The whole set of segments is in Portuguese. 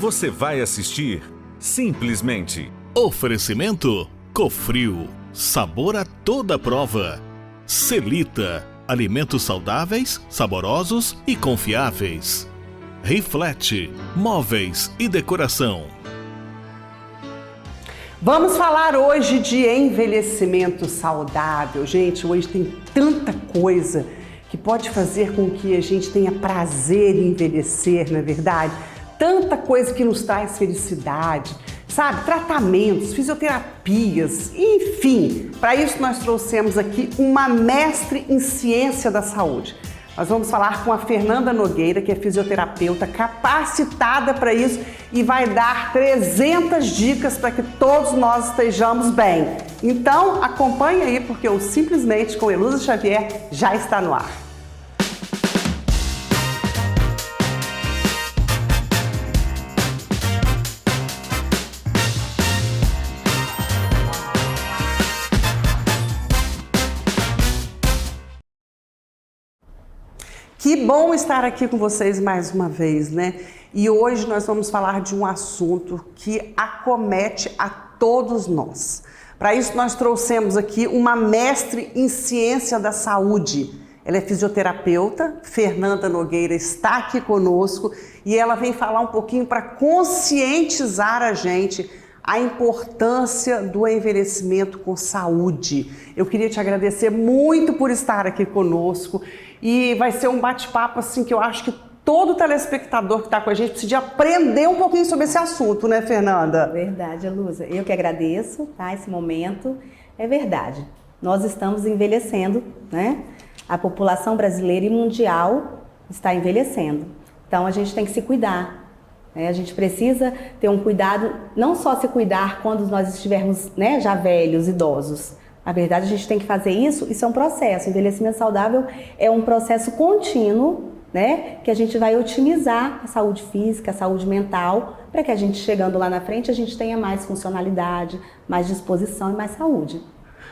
Você vai assistir Simplesmente. Oferecimento Cofrio, sabor a toda prova. Celita, alimentos saudáveis, saborosos e confiáveis. Reflete, móveis e decoração. Vamos falar hoje de envelhecimento saudável. Gente, hoje tem tanta coisa que pode fazer com que a gente tenha prazer em envelhecer, não é verdade? Tanta coisa que nos traz felicidade, sabe? Tratamentos, fisioterapias, enfim. Para isso nós trouxemos aqui uma mestre em ciência da saúde. Nós vamos falar com a Fernanda Nogueira, que é fisioterapeuta capacitada para isso e vai dar 300 dicas para que todos nós estejamos bem. Então acompanhe aí, porque o Simplesmente com Heloísa Xavier já está no ar. Que bom estar aqui com vocês mais uma vez, né? E hoje nós vamos falar de um assunto que acomete a todos nós. Para isso nós trouxemos aqui uma mestre em ciência da saúde. Ela é fisioterapeuta, Fernanda Nogueira está aqui conosco e ela vem falar um pouquinho para conscientizar a gente a importância do envelhecimento com saúde. Eu queria te agradecer muito por estar aqui conosco e vai ser um bate-papo assim que eu acho que todo telespectador que está com a gente precisa aprender um pouquinho sobre esse assunto, né, Fernanda? Verdade, Heloísa. Eu que agradeço, tá, esse momento. É verdade. Nós estamos envelhecendo, né? A população brasileira e mundial está envelhecendo. Então a gente tem que se cuidar. A gente precisa ter um cuidado, não só se cuidar quando nós estivermos, né, já velhos, idosos. Na verdade, a gente tem que fazer isso é um processo. O envelhecimento saudável é um processo contínuo, né, que a gente vai otimizar a saúde física, a saúde mental, para que a gente, chegando lá na frente, a gente tenha mais funcionalidade, mais disposição e mais saúde.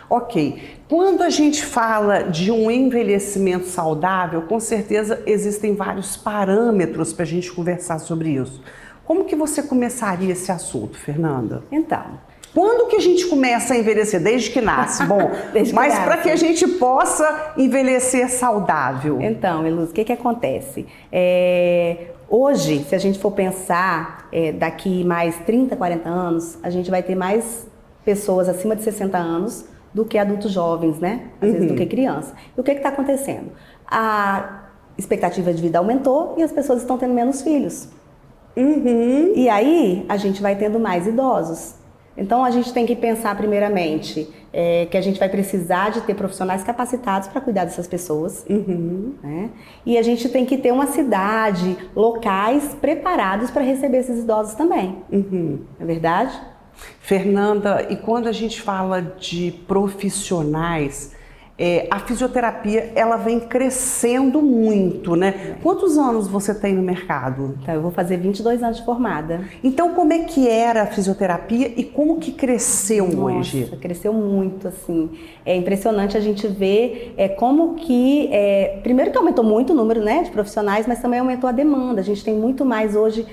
Ok. Quando a gente fala de um envelhecimento saudável, com certeza existem vários parâmetros para a gente conversar sobre isso. Como que você começaria esse assunto, Fernanda? Então, quando que a gente começa a envelhecer? Desde que nasce? Bom, mas para que a gente possa envelhecer saudável. Então, Heloísa, o que acontece? Hoje, se a gente for pensar, daqui mais 30, 40 anos, a gente vai ter mais pessoas acima de 60 anos do que adultos jovens, né? Às vezes do que criança. E o que está acontecendo? A expectativa de vida aumentou e as pessoas estão tendo menos filhos. E aí, a gente vai tendo mais idosos. Então, a gente tem que pensar, primeiramente, que a gente vai precisar de ter profissionais capacitados para cuidar dessas pessoas. Né? E a gente tem que ter uma cidade, locais preparados para receber esses idosos também. Não é verdade? Fernanda, e quando a gente fala de profissionais, a fisioterapia ela vem crescendo muito, né? Quantos anos você tem no mercado? Então, eu vou fazer 22 anos de formada. Então, como é que era a fisioterapia e como que cresceu hoje? Nossa, cresceu muito, assim. É impressionante a gente ver como que... primeiro que aumentou muito o número, né, de profissionais, mas também aumentou a demanda. A gente tem muito mais hoje...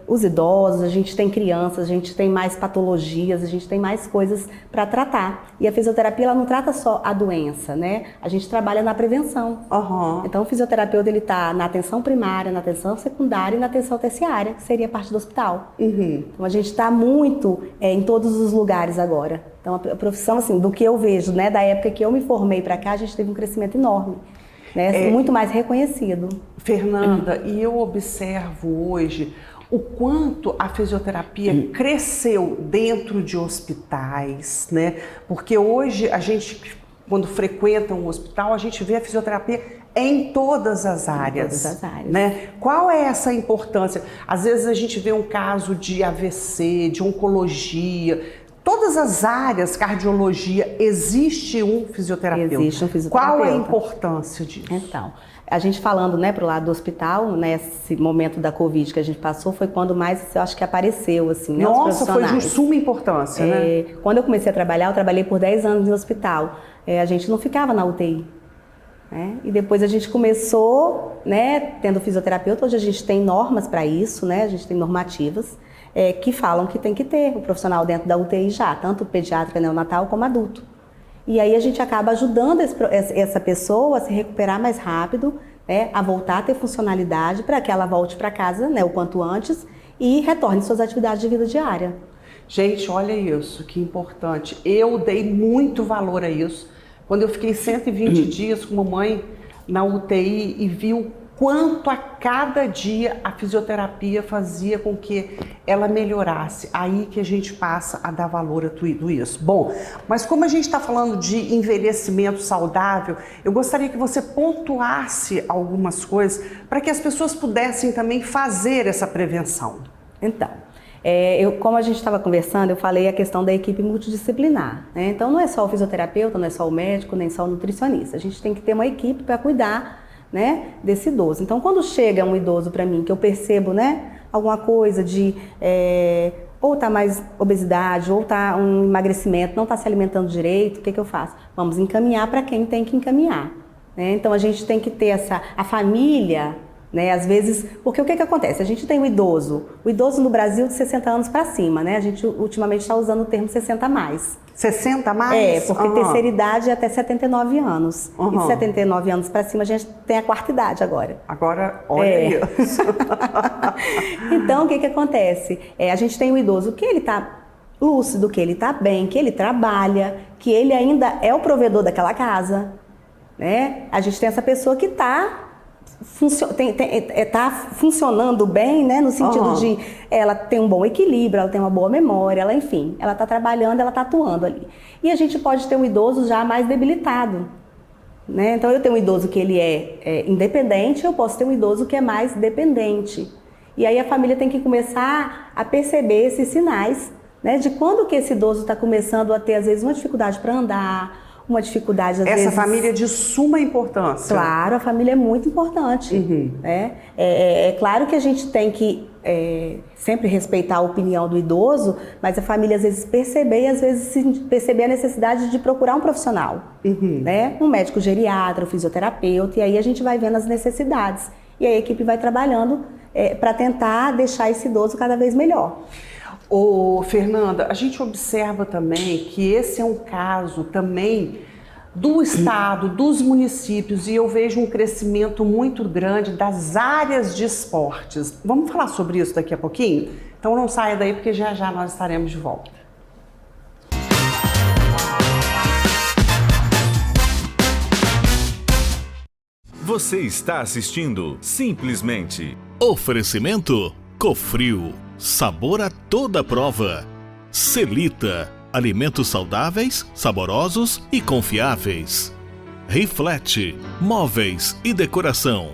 os idosos, a gente tem crianças, a gente tem mais patologias, a gente tem mais coisas para tratar. E a fisioterapia, ela não trata só a doença, né? A gente trabalha na prevenção. Então, o fisioterapeuta, ele está na atenção primária, na atenção secundária e na atenção terciária, que seria a parte do hospital. Então, a gente está muito em todos os lugares agora. Então, a profissão, assim, do que eu vejo, né, da época que eu me formei para cá, a gente teve um crescimento enorme. Né? Muito mais reconhecido. Fernanda, e eu observo hoje o quanto a fisioterapia cresceu dentro de hospitais, né? Porque hoje a gente, quando frequenta um hospital, a gente vê a fisioterapia em todas as áreas. Todas as áreas. Né? Qual é essa importância? Às vezes a gente vê um caso de AVC, de oncologia. Todas as áreas, cardiologia, existe um fisioterapeuta. Existe um fisioterapeuta. Qual é a importância disso? Então, a gente falando, né, pro lado do hospital, nesse momento da Covid que a gente passou, foi quando mais, eu acho que apareceu, assim, né, Nossa, foi de suma importância, né? Quando eu comecei a trabalhar, eu trabalhei por 10 anos no hospital. A gente não ficava na UTI. né? E depois a gente começou, né, tendo fisioterapeuta. Hoje a gente tem normas para isso, né? A gente tem normativas que falam que tem que ter o profissional dentro da UTI já, tanto pediátrica, neonatal como adulto. E aí a gente acaba ajudando essa pessoa a se recuperar mais rápido, né, a voltar a ter funcionalidade para que ela volte para casa, né, o quanto antes e retorne suas atividades de vida diária. Gente, olha isso, que importante. Eu dei muito valor a isso. Quando eu fiquei 120 dias com mamãe na UTI e vi o quanto a cada dia a fisioterapia fazia com que ela melhorasse. Aí que a gente passa a dar valor a tudo isso. Bom, mas como a gente está falando de envelhecimento saudável, eu gostaria que você pontuasse algumas coisas para que as pessoas pudessem também fazer essa prevenção. Então, como a gente estava conversando, eu falei a questão da equipe multidisciplinar, né? Então não é só o fisioterapeuta, não é só o médico, nem só o nutricionista. A gente tem que ter uma equipe para cuidar, né, desse idoso. Então quando chega um idoso para mim, que eu percebo, né, alguma coisa de ou tá mais obesidade, ou tá um emagrecimento, não está se alimentando direito, o que eu faço? Vamos encaminhar para quem tem que encaminhar, né? Então a gente tem que ter a família, né, às vezes, porque o que acontece? A gente tem o idoso no Brasil de 60 anos para cima, né? A gente ultimamente está usando o termo 60 mais. 60 mais? Porque terceira idade é até 79 anos. E de 79 anos para cima a gente tem a quarta idade agora. Agora, olha isso. Então, o que acontece? A gente tem o idoso que ele está lúcido, que ele está bem, que ele trabalha, que ele ainda é o provedor daquela casa, né? A gente tem essa pessoa que está funcionando bem, né, no sentido de ela tem um bom equilíbrio, ela tem uma boa memória, ela, enfim, ela está trabalhando, ela está atuando ali. E a gente pode ter um idoso já mais debilitado, né? Então eu tenho um idoso que ele é independente, eu posso ter um idoso que é mais dependente. E aí a família tem que começar a perceber esses sinais, né, de quando que esse idoso está começando a ter, às vezes, uma dificuldade para andar, uma dificuldade, às vezes... Essa família é de suma importância. Claro, a família é muito importante. Né? É claro que a gente tem que sempre respeitar a opinião do idoso, mas a família às vezes perceber e às vezes perceber a necessidade de procurar um profissional. Né? Um médico geriatra, um fisioterapeuta, e aí a gente vai vendo as necessidades. E a equipe vai trabalhando para tentar deixar esse idoso cada vez melhor. Fernanda, a gente observa também que esse é um caso também do estado, dos municípios, e eu vejo um crescimento muito grande das áreas de esportes. Vamos falar sobre isso daqui a pouquinho? Então não saia daí, porque já já nós estaremos de volta. Você está assistindo Simplesmente. Oferecimento Cofrio, sabor a toda prova. Celita, alimentos saudáveis, saborosos e confiáveis. Riflete, móveis e decoração.